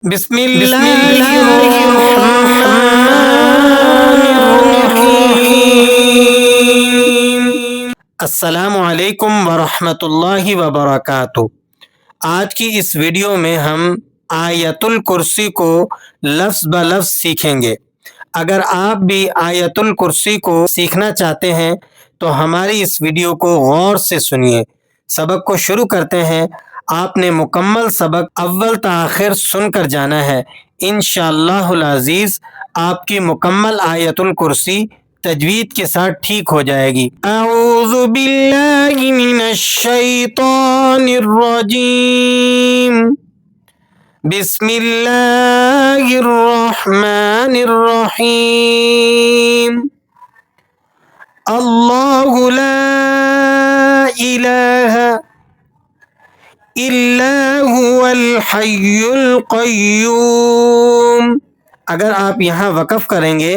بسم اللہ الرحمن الرحیم۔ السلام علیکم ورحمۃ اللہ وبرکاتہ۔ آج کی اس ویڈیو میں ہم آیت الکرسی کو لفظ بہ لفظ سیکھیں گے۔ اگر آپ بھی آیت الکرسی کو سیکھنا چاہتے ہیں تو ہماری اس ویڈیو کو غور سے سنیے۔ سبق کو شروع کرتے ہیں۔ آپ نے مکمل سبق اول تا آخر سن کر جانا ہے۔ انشاءاللہ العزیز آپ کی مکمل آیت الکرسی تجوید کے ساتھ ٹھیک ہو جائے گی۔ اعوذ باللہ من الشیطان الرجیم، بسم اللہ الرحمن الرحیم۔ اللہ لا الہ الا هو الحی القیوم۔ اگر آپ یہاں وقف کریں گے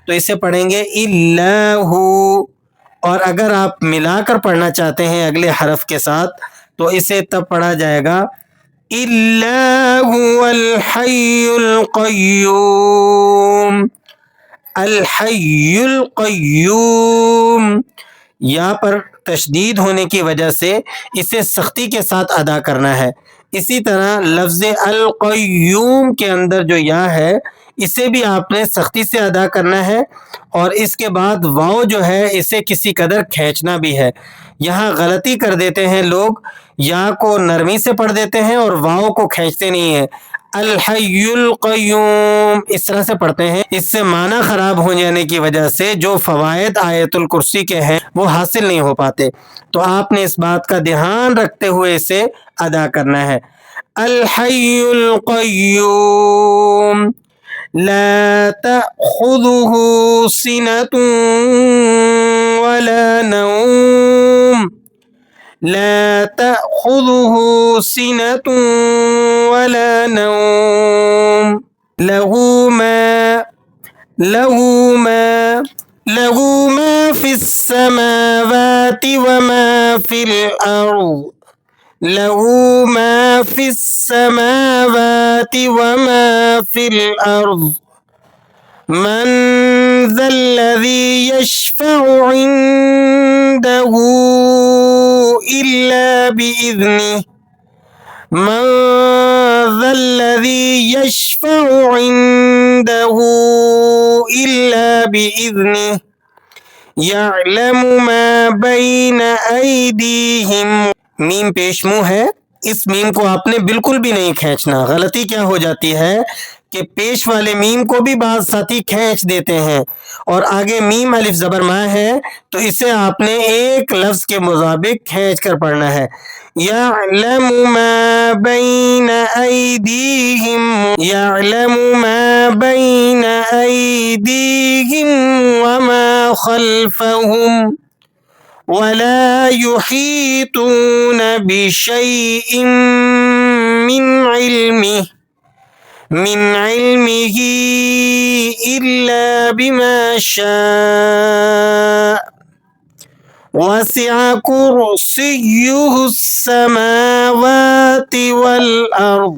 تو اسے پڑھیں گے اللہ، اور اگر آپ ملا کر پڑھنا چاہتے ہیں اگلے حرف کے ساتھ تو اسے تب پڑھا جائے گا اللہ هو الحی القیوم۔ الحی القیوم یا پر تشدید ہونے کی وجہ سے اسے سختی کے ساتھ ادا کرنا ہے۔ اسی طرح لفظ القیوم کے اندر جو یا ہے اسے بھی آپ نے سختی سے ادا کرنا ہے، اور اس کے بعد واو جو ہے اسے کسی قدر کھینچنا بھی ہے۔ یہاں غلطی کر دیتے ہیں لوگ، یا کو نرمی سے پڑھ دیتے ہیں اور واو کو کھینچتے نہیں ہیں۔ الحی القیوم اس طرح سے پڑھتے ہیں، اس سے معنی خراب ہو جانے کی وجہ سے جو فوائد آیت الکرسی کے ہیں وہ حاصل نہیں ہو پاتے۔ تو آپ نے اس بات کا دھیان رکھتے ہوئے اسے ادا کرنا ہے۔ الحی القیوم لا تأخذه سنة ولا نوم، لا تأخذه سنة ولا نوم، له ما في السماوات وما في الأرض، له ما في السماوات وما في الأرض، من ذا الذي يشفع عنده إلا بإذنه، من ذا الذي يشفع عنده إلا بإذنه، يعلم ما بين أيديهم۔ میم پیش منہ ہے، اس میم کو آپ نے بالکل بھی نہیں کھینچنا۔ غلطی کیا ہو جاتی ہے کہ پیش والے میم کو بھی بعض ساتھی کھینچ دیتے ہیں، اور آگے میم الف زبر ما ہے تو اسے آپ نے ایک لفظ کے مطابق کھینچ کر پڑھنا ہے۔ یعلم ما بین ایدیہم، یعلم ما بین ایدیہم وما خلفہم، ولا يحيطون بشيء من علمه إلا بما شاء، وسع كرسيه السماوات والأرض،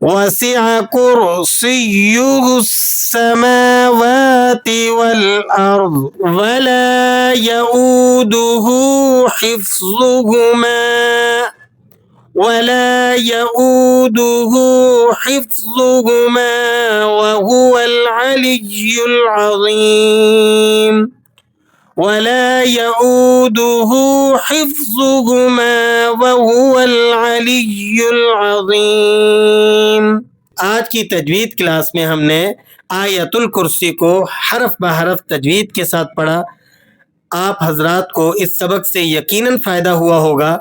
وسع كرسيه السماوات والأرض، ولا يؤوده حفظهما، ولا يؤوده حفظهما وهو العلي العظيم، ولا يؤوده حفظهما وهو العلي العظيم۔ آج کی تجوید کلاس میں ہم نے آیت الکرسی کو حرف بہ حرف تجوید کے ساتھ پڑھا۔ آپ حضرات کو اس سبق سے یقیناً فائدہ ہوا ہوگا۔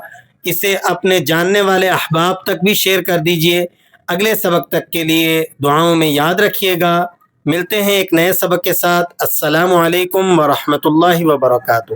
اسے اپنے جاننے والے احباب تک بھی شیئر کر دیجئے۔ اگلے سبق تک کے لیے دعاؤں میں یاد رکھیے گا۔ ملتے ہیں ایک نئے سبق کے ساتھ۔ السلام علیکم ورحمۃ اللہ وبرکاتہ۔